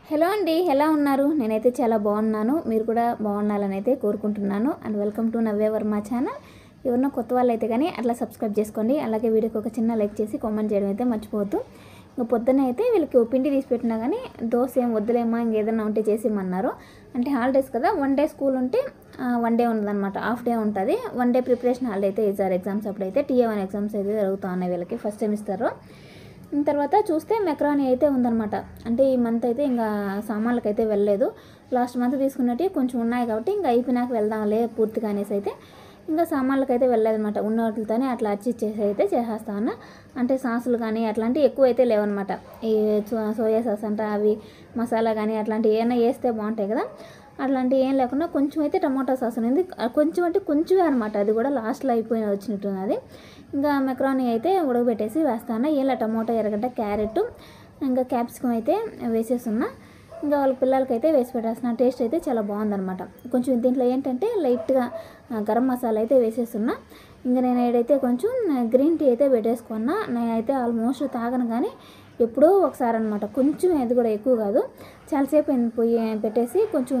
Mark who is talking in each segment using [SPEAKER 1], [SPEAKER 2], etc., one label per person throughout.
[SPEAKER 1] Hello అండి, ఎలా ఉన్నారు? నేనైతే చాలా బాగున్నాను. మీరు కూడా బాగుండాలని అయితే కోరుకుంటున్నాను. And welcome to Navya Varma channel. ఎవరన్నా కొత్త వాళ్ళు అయితే కానీ అట్లా సబ్స్క్రైబ్ చేసుకోండి. అలాగే వీడియోకి ఒక చిన్న లైక్ చేసి కామెంట్ చేయడం అయితే మర్చిపోవద్దు. ఇంకా పొద్దున్న అయితే వీళ్ళకి పిండి తీసి పెట్టినా కానీ దోశ ఏం వద్దులేమా, ఇంకేదన్నా ఉంటే చేసిమన్నారు. అంటే హాలిడేస్ కదా, 1 డే స్కూల్ ఉంటే 1 డే ఉండదన్నమాట, హాఫ్ డే ఉంటుంది. 1 డే ప్రిపరేషన్ హాలిడే అయితే ఇచ్చారు. ఎగ్జామ్స్ అప్పుడైతే TA1 ఎగ్జామ్స్ అయితే జరుగుతూ ఉన్నాయి వీళ్ళకి, ఫస్ట్ సెమిస్టర్. తర్వాత చూస్తే మెక్రానీ అయితే ఉందన్నమాట. అంటే ఈ మంత్ అయితే ఇంకా సామాన్లకు అయితే వెళ్ళలేదు. లాస్ట్ మంత్ తీసుకున్నట్టు కొంచెం ఉన్నాయి కాబట్టి ఇంకా అయిపోయినాక వెళ్దాంలే పూర్తిగా అనేసి అయితే ఇంకా సామాన్లకు అయితే వెళ్ళలేదన్నమాట. ఉన్న వాటితోనే అట్లా అచ్చిచ్చేసి అయితే చేసేస్తా ఉన్నా. అంటే సాసులు కానీ అట్లాంటివి ఎక్కువ అయితే లేవన్నమాట. ఈ సోయా సాస్ అంట, అవి మసాలా కానీ అట్లాంటివి ఏమైనా వేస్తే బాగుంటాయి కదా, అట్లాంటివి ఏం లేకుండా కొంచెం అయితే టమాటా సాస్ అనేది కొంచెం అంటే కొంచెమే అనమాట. అది కూడా లాస్ట్లో అయిపోయి వచ్చినట్టున్నది. ఇంకా మెక్రానీ అయితే ఉడకబెట్టేసి వేస్తాను. ఇలా టమాటా, ఎర్రగడ్డ, క్యారెట్, ఇంకా క్యాప్సికమ్ అయితే వేసేస్తున్నా. ఇంకా వాళ్ళ పిల్లలకైతే వేసి పెట్టేస్తున్నా. టేస్ట్ అయితే చాలా బాగుందనమాట. కొంచెం దీంట్లో ఏంటంటే లైట్గా గరం మసాలా అయితే వేసేస్తున్నా. ఇంకా నేను ఏదైతే కొంచెం గ్రీన్ టీ అయితే పెట్టేసుకున్నా. నేనైతే ఆల్మోస్ట్ తాగను కానీ ఎప్పుడో ఒకసారి అనమాట. కొంచెం అది కూడా ఎక్కువ కాదు. చాలాసేపు పొయ్యి పెట్టేసి కొంచెం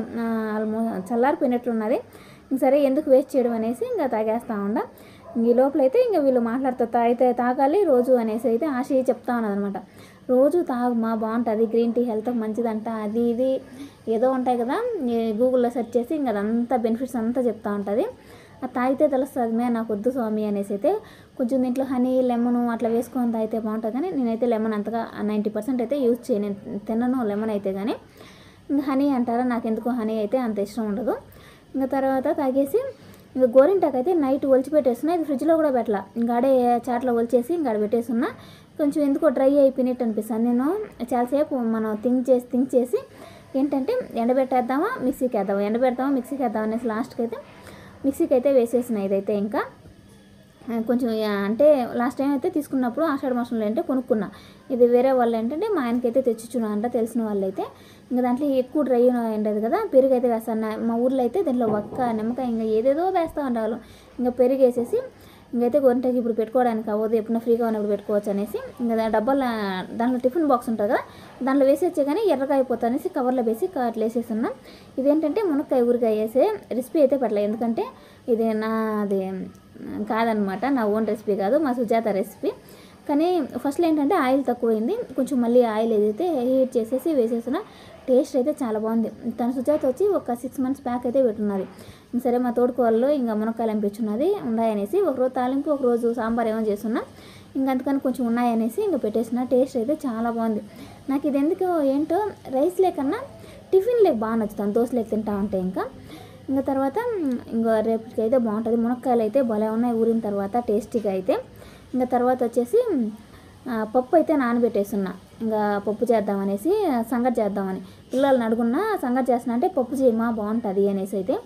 [SPEAKER 1] చల్లారిపోయినట్లున్నది. సరే ఎందుకు వేస్ట్ చేయడం అనేసి ఇంకా తాగేస్తా ఉండ. ఈ లోపలైతే ఇంకా వీళ్ళు మాట్లాడుతూ అయితే తాగాలి రోజు అనేసి అయితే ఆశ చెప్తా ఉన్నదనమాట. రోజు తాగమా, బాగుంటుంది, గ్రీన్ టీ హెల్త్కి మంచిదంట, అది ఇది ఏదో ఉంటాయి కదా, గూగుల్లో సెర్చ్ చేసి ఇంకా అదంతా బెనిఫిట్స్ అంతా చెప్తూ ఉంటుంది. అది తాగితే తెలుస్తుంది, నాకు వద్దు స్వామి అనేసి అయితే కొంచెం దీంట్లో హనీ, లెమన్ అట్లా వేసుకొని తాగితే బాగుంటుంది. కానీ నేనైతే లెమన్ అంతగా 90% అయితే యూజ్ చేయను, తినను లెమన్ అయితే. కానీ ఇంకా హనీ అంటారా, నాకు ఎందుకో హనీ అయితే అంత ఇష్టం ఉండదు. ఇంకా తర్వాత తాగేసి ఇంకా గోరింటాకు అయితే నైట్ ఒలిచిపెట్టేస్తున్నా. ఇది ఫ్రిడ్జ్లో కూడా పెట్టాల, ఇంకా ఆడే చాట్లో ఒలిచేసి ఇంకా ఆడ పెట్టేస్తున్నా. కొంచెం ఎందుకో డ్రై అయిపోయినట్టు అనిపిస్తుంది. నేను చాలాసేపు మనం థింక్ చేసి ఏంటంటే ఎండబెట్టేద్దామా మిక్సీకి వేద్దామా అనేసి లాస్ట్కి అయితే మిక్సీకి అయితే వేసేసిన. ఇదైతే ఇంకా కొంచెం అంటే లాస్ట్ టైం అయితే తీసుకున్నప్పుడు ఆషాఢ మాసంలో అంటే కొనుక్కున్నా. ఇది వేరే వాళ్ళు ఏంటంటే మా ఆయనకైతే తెచ్చిచ్చున్నా అంట, తెలిసిన వాళ్ళు అయితే. ఇంకా దాంట్లో ఎక్కువ డ్రై ఉండదు కదా, పెరుగు అయితే వేస్తాను. మా ఊర్లో అయితే దాంట్లో ఒక్క నిమ్మకాయ ఇంకా ఏదేదో వేస్తూ ఉండాలి. ఇంకా పెరుగు వేసేసి ఇంకైతే గొంటకి ఇప్పుడు పెట్టుకోవడానికి అవ్వదు, ఎప్పుడైనా ఫ్రీగా ఉన్నప్పుడు పెట్టుకోవచ్చు అనేసి ఇంకా డబ్బాలో దాంట్లో టిఫిన్ బాక్స్ ఉంటుంది కదా, దాంట్లో వేసేచ్చే కానీ ఎర్రగా అయిపోతా అనేసి కవర్లో వేసి అట్లా వేసేస్తున్నాం. ఇదేంటంటే మునక్కాయ ఊరికాయ వేసే రెసిపీ అయితే పెట్టలేదు, ఎందుకంటే ఇది నాది కాదనమాట, నా ఓన్ రెసిపీ కాదు, మా సుజాత రెసిపీ. కానీ ఫస్ట్లో ఏంటంటే ఆయిల్ తక్కువైంది, కొంచెం మళ్ళీ ఆయిల్ ఏదైతే హీట్ చేసేసి వేసేస్తున్నా. టేస్ట్ అయితే చాలా బాగుంది. తన సుజాత వచ్చి ఒక 6 months బ్యాక్ అయితే పెట్టున్నది. సరే మా తోడుకోవాళ్ళు ఇంకా మునక్కాయలు ఎంపించున్నది ఉన్నాయనేసి, ఒకరోజు తాలింపు ఒకరోజు సాంబార్ ఏమో చేస్తున్నా. ఇంకా అందుకని కొంచెం ఉన్నాయనేసి ఇంకా పెట్టేసిన. టేస్ట్ అయితే చాలా బాగుంది. నాకు ఇది ఎందుకు ఏంటో రైస్ లేకన్నా టిఫిన్ లేక బాగా నచ్చుతాను, దోశ లేక తింటా ఉంటే. ఇంకా తర్వాత ఇంకా రేపటికి అయితే బాగుంటుంది. మునక్కాయలు అయితే భలే ఉన్నాయి ఊరిన తర్వాత టేస్టీగా అయితే. ఇంకా తర్వాత వచ్చేసి పప్పు అయితే నానబెట్టేస్తున్నా. ఇంకా పప్పు చేద్దామనేసి, సంగటి చేద్దామని పిల్లల్ని అడుగున్నా. సంగటి చేస్తున్నా అంటే పప్పు చేయమా బాగుంటుంది అనేసి అయితే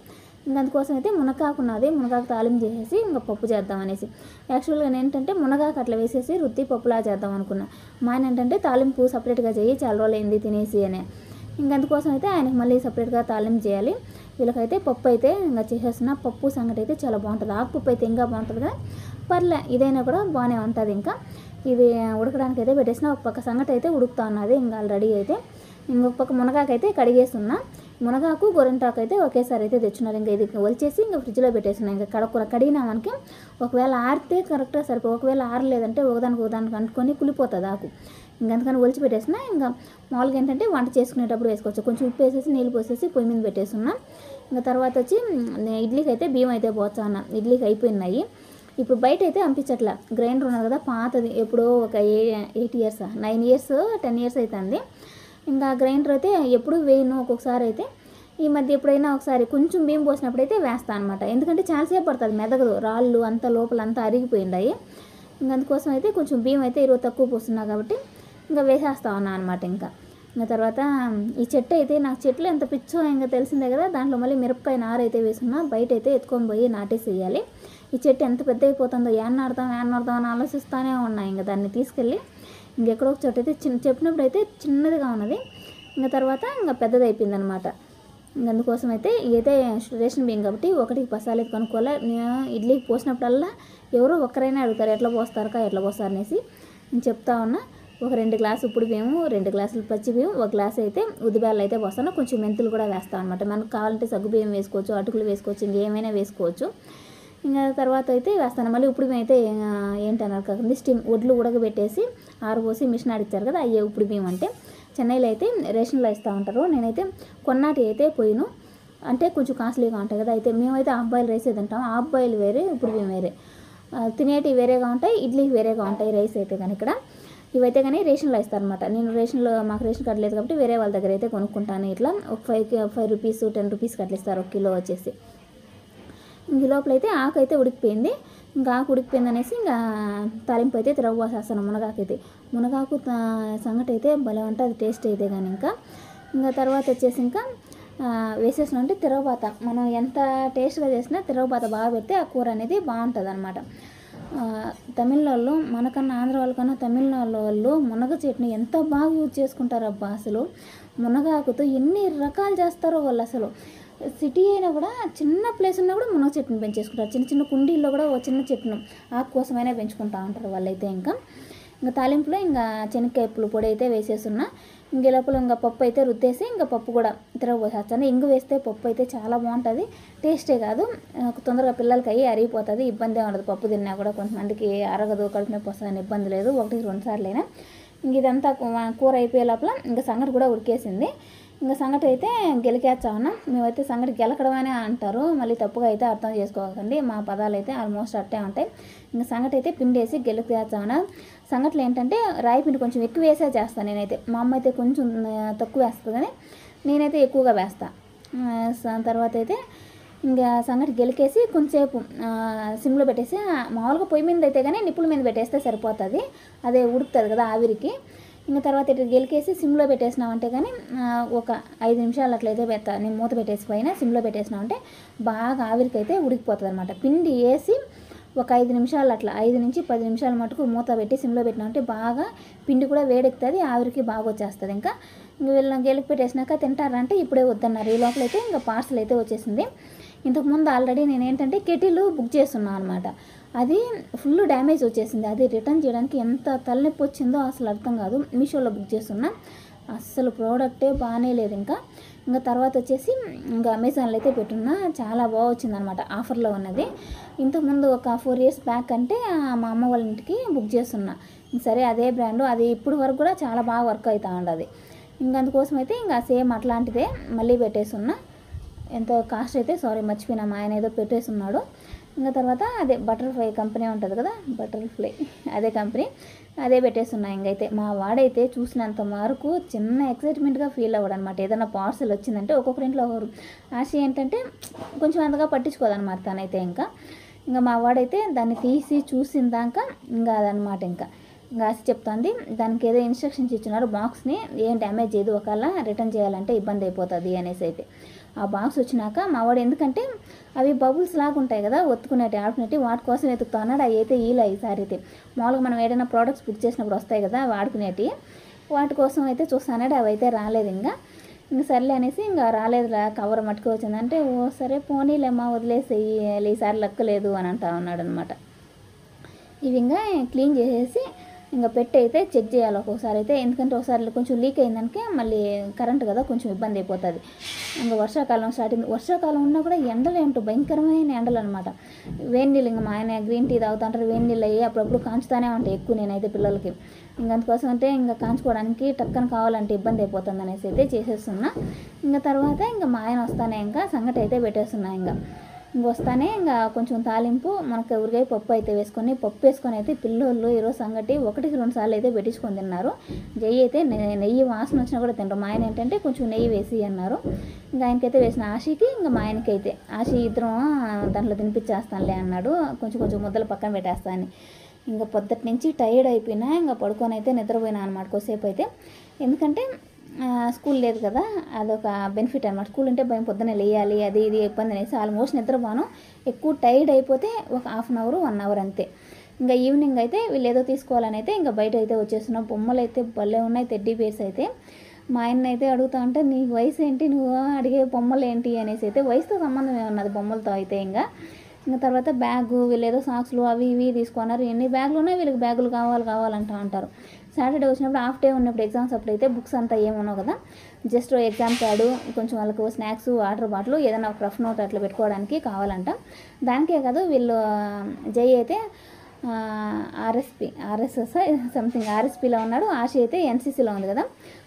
[SPEAKER 1] ఇంకా అందుకోసం అయితే మునగాకు ఉన్నది, మునగాకు తాలింపు చేసేసి ఇంకా పప్పు చేద్దామనేసి. యాక్చువల్గా నేను ఏంటంటే మునగాకు అట్లా వేసేసి రుద్ది పప్పులా చేద్దాం అనుకున్నా. మా ఆయన ఏంటంటే తాలింపు సపరేట్గా చేయి, చాలా రోజులు అయింది తినేసి అని. ఇంకా అందుకోసం అయితే ఆయనకు మళ్ళీ సపరేట్గా తాలింపు చేయాలి. వీళ్ళకైతే పప్పు అయితే ఇంకా చేసేస్తున్నా. పప్పు సంగటి అయితే చాలా బాగుంటుంది. ఆకుపప్పు అయితే ఇంకా బాగుంటుంది కదా, పర్లే ఇదైనా కూడా బాగానే ఉంటుంది. ఇంకా ఇది ఉడకడానికి అయితే పెట్టేసిన. ఒక పక్క సంగటి అయితే ఉడుకుతా ఉన్నది ఇంకా ఆల్రెడీ అయితే. ఇంకొక పక్క మునగాకు అయితే కడిగేస్తున్నా. మునగాకు గోరింటాకు అయితే ఒకేసారి అయితే తెచ్చున్నారు. ఇంకా ఇది ఒలిచేసి ఇంకా ఫ్రిడ్జ్లో పెట్టేస్తున్నాయి. ఇంకా కడిగినా మనకి ఒకవేళ ఆరితే కరెక్ట్గా సరిపో, ఒకవేళ ఆరలేదంటే ఒకదానికి అంటుకొని కులిపోతుంది ఆకు. ఇంకా అందుకని ఒలిచి పెట్టేసిన. ఇంకా మామూలుగా ఏంటంటే వంట చేసుకునేటప్పుడు వేసుకోవచ్చు. కొంచెం ఉప్పు వేసేసి నీళ్ళు పోసేసి పొయ్యి మీద పెట్టేస్తున్నా. ఇంకా తర్వాత వచ్చి ఇడ్లీకి అయితే బియ్యం అయితే పోచాను. ఇడ్లీకి అయిపోయినాయి. ఇప్పుడు బయట అయితే పంపించట్లా. గ్రైండర్ ఉన్నది కదా పాతది, ఎప్పుడో ఒక 8 years 9 years 10 years అవుతుంది. ఇంకా గ్రైండర్ అయితే ఎప్పుడు వేయను. ఒక్కొక్కసారి అయితే ఈ మధ్య ఎప్పుడైనా ఒకసారి కొంచెం బియ్యం పోసినప్పుడు అయితే వేస్తాను అనమాట. ఎందుకంటే చాలాసేపు పడుతుంది, మెదగదు, రాళ్ళు అంతా లోపల అంతా అరిగిపోయిండాయి. ఇంకా అందుకోసం అయితే కొంచెం బియ్యం అయితే ఈరోజు తక్కువ పోస్తున్నా కాబట్టి ఇంకా వేసేస్తా ఉన్నా అనమాట. ఇంకా తర్వాత ఈ చెట్టు అయితే నాకు చెట్లు ఎంత పిచ్చో ఇంకా తెలిసిందే కదా, దాంట్లో మళ్ళీ మిరపకాయ నారు అయితే వేసుకున్నా. బయట అయితే ఎత్తుకొని పోయి నాటేసేయాలి. ఈ చెట్టు ఎంత పెద్ద అయిపోతుందో, ఏం నాడదాం అని ఆలోచిస్తూనే ఉన్నాయి. ఇంకా దాన్ని తీసుకెళ్ళి ఇంకెక్కడో ఒక చోట అయితే చెప్పినప్పుడు అయితే చిన్నదిగా ఉన్నది, ఇంకా తర్వాత ఇంకా పెద్దది అయిపోయింది అనమాట. ఇంక అందుకోసం అయితే ఇదైతే రేషన్ బియ్యం కాబట్టి ఒకటికి పసాలు అయితే కొనుక్కోవాలి. నేను ఇడ్లీకి పోసినప్పుడల్లా ఎవరో ఒక్కరైనా అడుగుతారు ఎట్లా పోస్తారు అనేసి నేను చెప్తా ఉన్నా. ఒక 2 గ్లాసు ఉప్పుడు బియ్యము, 2 గ్లాసులు పచ్చి బియ్యం, 1 గ్లాస్ అయితే ఉద్దిబేళ్ళు అయితే పోస్తాను. కొంచెం మెంతులు కూడా వేస్తాను అనమాట. మనకు కావాలంటే సగ్గు బియ్యం వేసుకోవచ్చు, అటుకులు వేసుకోవచ్చు, ఇంకేమైనా వేసుకోవచ్చు. ఇంకా తర్వాత అయితే వేస్తాను. మళ్ళీ ఇప్పుడు బియ్యం అయితే ఏంటన్నారు కాకుండా ఒడ్లు ఉడకబెట్టేసి ఆరబోసి మిషన్ ఆడిచ్చారు కదా, అయ్యే ఇప్పుడు బియ్యం అంటే. చెన్నైలో అయితే రేషన్లో ఇస్తూ ఉంటారు. నేనైతే కొన్నాటి అయితే పోయిను, అంటే కొంచెం కాస్ట్లీగా ఉంటాయి కదా. అయితే మేమైతే హాఫ్ బాయిల్ రైస్ తింటాం. హాఫ్ బాయిల్ వేరే, ఇప్పుడు బియ్యం వేరే. తినేటివి వేరేగా ఉంటాయి, ఇడ్లీకి వేరేగా ఉంటాయి రైస్ అయితే కానీ. ఇక్కడ ఇవైతే కానీ రేషన్లో ఇస్తారనమాట. నేను రేషన్లో మాకు రేషన్ కార్డు లేదు కాబట్టి వేరే వాళ్ళ దగ్గర అయితే కొనుక్కుంటాను. ఇట్లా ఒక 5 రూపీస్ 10 రూపీస్కి అట్లా ఇస్తారు 1 కిలో వచ్చేసి. ఇంక లోపల అయితే ఆకు అయితే ఉడికిపోయింది. ఇంకా ఆకు ఉడికిపోయింది అనేసి ఇంకా తాలింపు అయితే తిరగబోసేస్తాను మునగాకు అయితే. మునగాకు సంగటి అయితే భలే ఉంటుంది టేస్ట్ అయితే కానీ. ఇంకా తర్వాత వచ్చేసి ఇంకా వేసేసిన అంటే తిరగబాత. మనం ఎంత టేస్ట్గా చేసినా తిరగబాత బాగా పెడితే ఆ కూర అనేది బాగుంటుంది అనమాట. తమిళనాడులో మనకన్నా ఆంధ్ర వాళ్ళకన్నా తమిళనాడు వాళ్ళు మునగ చట్నీ ఎంత బాగా యూజ్ చేసుకుంటారు అబ్బా. అసలు మునగాకుతో ఎన్ని రకాలు చేస్తారో వాళ్ళు. అసలు సిటీ అయినా కూడా చిన్న ప్లేస్ ఉన్నా కూడా మునగ చెట్టుని పెంచేసుకుంటారు. చిన్న చిన్న కుండీల్లో కూడా ఒక చిన్న చెట్టును ఆకు కోసమైనా పెంచుకుంటూ ఉంటారు వాళ్ళైతే. ఇంకా తాలింపులో ఇంకా శనక్కాయలు పొడి అయితే వేసేస్తున్నా. ఇంక లోపల ఇంకా పప్పు అయితే రుద్దేసి ఇంకా పప్పు కూడా తిరగబోసేస్తాను. ఇంగు వేస్తే పప్పు అయితే చాలా బాగుంటుంది. టేస్టే కాదు, తొందరగా పిల్లలకి అయ్యి అరిగిపోతుంది, ఇబ్బంది ఉండదు. పప్పు తిన్నా కూడా కొంతమందికి అరగదు, కడుపు నొప్పి వస్తుందని ఇబ్బంది లేదు. 1-2 సార్లైనా. ఇంక ఇదంతా కూర అయిపోయే లోపల ఇంకా సంగటి కూడా ఉడికేసింది. ఇంకా సంగటి అయితే గెలికేస్తామన్నా. మేమైతే సంగటి గెలకడం అనే అంటారు, మళ్ళీ తప్పుగా అయితే అర్థం చేసుకోకండి. మా పదాలు అయితే ఆల్మోస్ట్ అట్టే ఉంటాయి. ఇంకా సంగటి అయితే పిండి వేసి గెలికేస్తామన్నా. సంగట్లు ఏంటంటే రాయి పిండి కొంచెం ఎక్కువ వేసే చేస్తాను నేనైతే. మా అమ్మ అయితే కొంచెం తక్కువ వేస్తుంది కానీ నేనైతే ఎక్కువగా వేస్తాను. తర్వాత అయితే ఇంకా సంగటి గెలికేసి కొంచెంసేపు సిమ్లో పెట్టేసి, మామూలుగా పొయ్యి మీద అయితే కానీ నిప్పుల మీద పెట్టేస్తే సరిపోతుంది, అదే ఉడుకుతుంది కదా ఆవిరికి. ఇంకా తర్వాత ఇట్లా గెలికేసి సిమ్లో పెట్టేసినామంటే కానీ ఒక 5 నిమిషాలు అట్లయితే నేను మూత పెట్టేసి పైన సిమ్లో పెట్టేసినామంటే బాగా ఆవిరికైతే ఉడికిపోతుంది అనమాట. పిండి వేసి ఒక 5 నిమిషాలు అట్లా 5 నుంచి 10 నిమిషాల మటుకు మూత పెట్టి సిమ్లో పెట్టినామంటే బాగా పిండి కూడా వేడెక్కుతుంది, ఆవిరికి బాగా వచ్చేస్తుంది. ఇంకా వీళ్ళని గెలికి పెట్టేసినాక తింటారంటే ఇప్పుడే వద్దన్నారు. ఈ లోపల అయితే ఇంకా పార్సల్ అయితే వచ్చేసింది. ఇంతకుముందు ఆల్రెడీ నేను ఏంటంటే కెటిల్ బుక్ చేస్తున్నాను అనమాట. అది ఫుల్ డ్యామేజ్ వచ్చేసింది. అది రిటర్న్ చేయడానికి ఎంత తలనొప్పి వచ్చిందో అసలు అర్థం కాదు. మీషోలో బుక్ చేస్తున్నా, అస్సలు ప్రోడక్టే బాగానే లేదు. ఇంకా తర్వాత వచ్చేసి ఇంకా అమెజాన్లో అయితే పెట్టున్నా, చాలా బాగా వచ్చిందనమాట, ఆఫర్లో ఉన్నది. ఇంతకుముందు ఒక 4 years బ్యాక్ అంటే మా అమ్మ వాళ్ళ ఇంటికి బుక్ చేస్తున్నా. సరే అదే బ్రాండు, అది ఇప్పుడు వరకు కూడా చాలా బాగా వర్క్ అవుతూ ఉండదు. అందుకోసం అయితే ఇంకా సేమ్ అట్లాంటిదే మళ్ళీ పెట్టేస్తున్నా. ఎంతో కాస్ట్ అయితే మర్చిపోయినా, మా ఆయన ఏదో పెట్టేస్తున్నాడు. ఇంకా తర్వాత అదే బటర్ఫ్లై కంపెనీ ఉంటుంది కదా, బటర్ఫ్లై అదే కంపెనీ, అదే పెట్టేస్తున్నా. ఇంకైతే మా వాడైతే చూసినంత వరకు చిన్న ఎక్సైట్మెంట్గా ఫీల్ అవ్వడు అనమాట. ఏదైనా పార్సల్ వచ్చిందంటే ఒక్కొక్కరి ఇంట్లో ఒకరు ఆశ ఏంటంటే కొంచెం అంతగా పట్టించుకోదనమాట తనైతే. ఇంకా మా వాడైతే దాన్ని తీసి చూసిన దాకా ఇంకా అదనమాట. ఇంకా ఆశ చెప్తుంది, దానికి ఏదో ఇన్స్ట్రక్షన్స్ ఇచ్చినారు, బాక్స్ని ఏం డ్యామేజ్ చేయదు, ఒకవేళ రిటర్న్ చేయాలంటే ఇబ్బంది అయిపోతుంది అనేసి. అయితే ఆ బాక్స్ వచ్చినాక మా వాడు, ఎందుకంటే అవి బబుల్స్ లాగా ఉంటాయి కదా ఒత్తుకునేటి ఆడుకునేటి, వాటి కోసం వెతుకుతా అన్నాడు. అవి అయితే ఈసారి అయితే మామూలుగా మనం ఏదైనా ప్రోడక్ట్స్ బుక్ చేసినప్పుడు వస్తాయి కదా వాడుకునేటి, వాటి కోసం అయితే చూస్తానాడు. అవి అయితే రాలేదు. ఇంకా సర్లే అనేసి ఇంకా రాలేదు, కవర్ మట్టుకు వచ్చిందంటే ఓ సరే పోనీలేమ్మా వదిలేసేయి, ఈసారి లెక్కలేదు అని అంటా ఉన్నాడు అనమాట. ఇవి ఇంకా క్లీన్ చేసేసి ఇంకా పెట్టి అయితే చెక్ చేయాలి ఒక్కొక్కసారి అయితే, ఎందుకంటే ఒకసారి కొంచెం లీక్ అయిందనుకే మళ్ళీ కరెంట్ కదా కొంచెం ఇబ్బంది అయిపోతుంది. ఇంకా వర్షాకాలం స్టార్టింగ్, వర్షాకాలం ఉన్నా కూడా ఎండలు ఏంటో భయంకరమైన ఎండలు అనమాట. వేడి నీళ్ళు, ఇంకా మా ఆయన గ్రీన్ టీ తాగుతుంటారు, వేడి నీళ్ళు అయ్యి అప్పుడప్పుడు కాంచుతానే ఉంటాయి ఎక్కువ నేనైతే పిల్లలకి. అందుకోసం అంటే ఇంకా కాంచుకోవడానికి టక్కన కావాలంటే ఇబ్బంది అయిపోతుంది అనేసి అయితే చేసేస్తున్నా. ఇంకా తర్వాత ఇంకా మా ఆయన వస్తానే ఇంకా సంగటి అయితే పెట్టేస్తున్నా. వస్తానే ఇంకా కొంచెం తాలింపు మనకు ఊరికాయ పప్పు అయితే పప్పు వేసుకొని అయితే పిల్లోళ్ళు ఈరోజు సంగటి 1-2 సార్లు అయితే పెట్టించుకొని తిన్నారు. జయ్యి అయితే నెయ్యి వాసన వచ్చినా కూడా తింటారు. మా ఆయన ఏంటంటే కొంచెం నెయ్యి వేసి అన్నారు. ఇంకా ఆయనకైతే వేసిన ఆశకి, ఇంకా మా ఆయనకి అయితే ఆశ ఇద్దరం దాంట్లో తినిపించేస్తానులే అన్నాడు, కొంచెం ముద్దలు పక్కన పెట్టేస్తాను. ఇంకా పొద్దుటి నుంచి టైర్డ్ అయిపోయినా ఇంకా పడుకొని అయితే నిద్రపోయినా అనమాట కొద్దిసేపు అయితే. ఎందుకంటే స్కూల్ లేదు కదా, అదొక బెనిఫిట్ అనమాట. స్కూల్ ఉంటే భయం, పొద్దున్నే లేయాలి, అది ఇది ఇబ్బంది అనేసి ఆల్మోస్ట్ నిద్రపోను. ఎక్కువ టైర్డ్ అయిపోతే ఒక 1/2 hour 1 hour అంతే. ఇంకా ఈవినింగ్ అయితే వీళ్ళు ఏదో తీసుకోవాలని అయితే ఇంకా బయట అయితే వచ్చేస్తున్నాం. బొమ్మలు అయితే భలే ఉన్నాయి, టెడ్డీ బేర్స్ అయితే. మా ఆయన అయితే అడుగుతా ఉంటే నీ వయసు ఏంటి, నువ్వు అడిగే బొమ్మలు ఏంటి అనేసి అయితే, వయసుతో సంబంధం ఉన్నది బొమ్మలతో అయితే. ఇంకా తర్వాత బ్యాగు, వీళ్ళు ఏదో సాక్స్లు అవి ఇవి తీసుకున్నారు. ఎన్ని బ్యాగులు ఉన్నాయి వీళ్ళకి, బ్యాగులు కావాలంటూ ఉంటారు. సాటర్డే వచ్చినప్పుడు హాఫ్ డే ఉన్నప్పుడు ఎగ్జామ్స్ అప్పుడు అయితే బుక్స్ అంతా ఏమున్నావు కదా, జస్ట్ ఎగ్జామ్ ప్యాడ్, కొంచెం వాళ్ళకు స్నాక్స్, వాటర్ బాటిల్, ఏదైనా ఒక రఫ్ నోట్ అట్లా పెట్టుకోవడానికి కావాలంట. దానికే కాదు వీళ్ళు జై అయితే ఆర్ఎస్ఎస్ సంథింగ్ ఆర్ఎస్పీలో ఉన్నాడు, ఆశ అయితే ఎన్సీసీలో ఉంది కదా.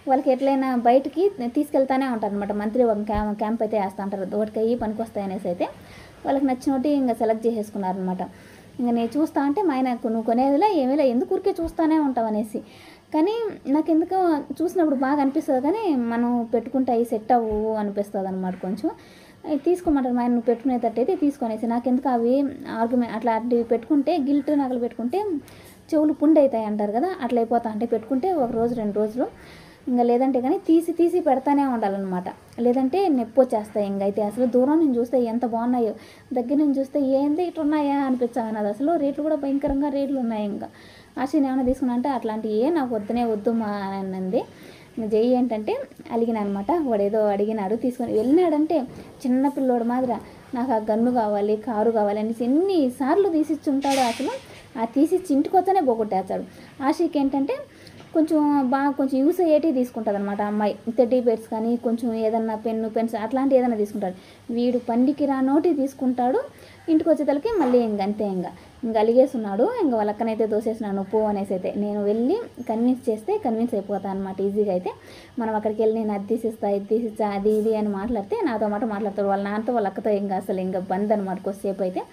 [SPEAKER 1] వాళ్ళకి ఎట్లయినా బయటికి తీసుకెళ్తానే ఉంటారు అనమాట. మంత్లీ ఒక క్యాంప్ అయితే వేస్తూ ఉంటారు, ఒకటికి పనికి వస్తాయి అనేసి అయితే వాళ్ళకి నచ్చినట్టు ఇంకా సెలెక్ట్ చేసేసుకున్నారనమాట. ఇంకా నేను చూస్తా అంటే మా ఆయన నువ్వు కొనేదిలా ఏమీలా, ఎందుకు ఊరికే చూస్తూనే ఉంటావు అనేసి. కానీ నాకు ఎందుకో చూసినప్పుడు బాగా అనిపిస్తుంది, కానీ మనం పెట్టుకుంటే అవి సెట్ అవ్వవు అనిపిస్తుంది అనమాట. కొంచెం తీసుకోమంటారు మా ఆయన, నువ్వు పెట్టుకునేటట్టయితే తీసుకొనేసి. నాకు ఎందుకు అవి ఆర్గ్యుమెంట్ అట్లా అవి పెట్టుకుంటే గిల్ట్ నగలు పెట్టుకుంటే చెవులు పుండి అవుతాయి అంటారు కదా, అట్లా అయిపోతా అంటే పెట్టుకుంటే ఒక రోజు 2 రోజులు, ఇంకా లేదంటే కానీ తీసి పెడతానే ఉండాలన్నమాట. లేదంటే నొప్పి వచ్చేస్తాయి. ఇంకైతే అసలు దూరం నుంచి చూస్తే ఎంత బాగున్నాయో, దగ్గర నుంచి చూస్తే ఏంది ఇట్లా ఉన్నాయా అనిపించాను. అది అసలు రేట్లు కూడా భయంకరంగా రేట్లు ఉన్నాయి. ఇంకా ఆశని ఏమైనా తీసుకున్నా అంటే అట్లాంటివి నాకు వద్దు మా అన్నది. జై ఏంటంటే అలిగిన అనమాట, వాడు ఏదో అడిగినాడు తీసుకొని వెళ్ళినాడంటే చిన్న పిల్లోడు మాదిర నాకు ఆ గన్ను కావాలి, కారు కావాలి అనేసి ఎన్నిసార్లు తీసిచ్చి ఉంటాడో. అసలు ఆ తీసిచ్చి ఇంటికి వచ్చానే పోగొట్టేస్తాడు. ఆశకి ఏంటంటే కొంచెం యూస్ అయ్యేటివి తీసుకుంటుంది అనమాట అమ్మాయి. టెడ్డీ బేర్స్ కానీ కొంచెం ఏదన్నా పెన్స్ అట్లాంటివి ఏదైనా తీసుకుంటాడు. వీడు పండికి రానోటి తీసుకుంటాడు. ఇంటికి వచ్చేతలకి మళ్ళీ ఇంకంతే ఇంకా అలిగేస్తున్నాడు. ఇంకా వాళ్ళ అక్కనైతే దోసేసినాను పో అనేసి అయితే నేను వెళ్ళి కన్విన్స్ అయిపోతాను అనమాట ఈజీగా. అయితే మనం అక్కడికి వెళ్ళి నేను అది తీసిస్తా ఇది తీసిస్తా అది ఇది అని మాట్లాడితే నాతో మాట్లాడతాడు. వాళ్ళ నాన్నతో వాళ్ళ అక్కతో ఇంకా బంద్ అనమాట కొద్దిసేపు అయితే.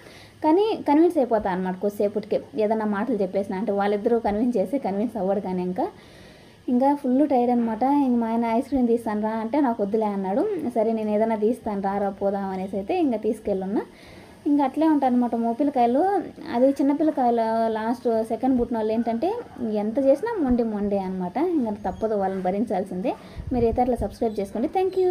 [SPEAKER 1] కానీ కన్విన్స్ అయిపోతా అనమాట కొద్దిసేపటికే, ఏదన్నా మాటలు చెప్పేసిన అంటే వాళ్ళిద్దరూ కన్విన్స్ అవ్వడు. కానీ ఇంకా ఫుల్ టైర్డ్ అనమాట. ఇంక మా ఆయన ఐస్ క్రీమ్ తీస్తాను రా అంటే నాకు వద్దులే అన్నాడు. సరే నేను ఏదైనా తీస్తాను రా పోదాం అనేసి అయితే ఇంకా తీసుకెళ్ళున్నా. ఇంకా అట్లే ఉంటాయి అనమాట మోపిల్లకాయలు. అది చిన్నపిల్లకాయలు లాస్ట్ సెకండ్ పుట్టిన వాళ్ళు ఏంటంటే ఎంత చేసినా మొండే అనమాట. ఇంకా తప్పదు, వాళ్ళని భరించాల్సిందే. మీరు అయితే అట్లా సబ్స్క్రైబ్ చేసుకోండి. Thank you.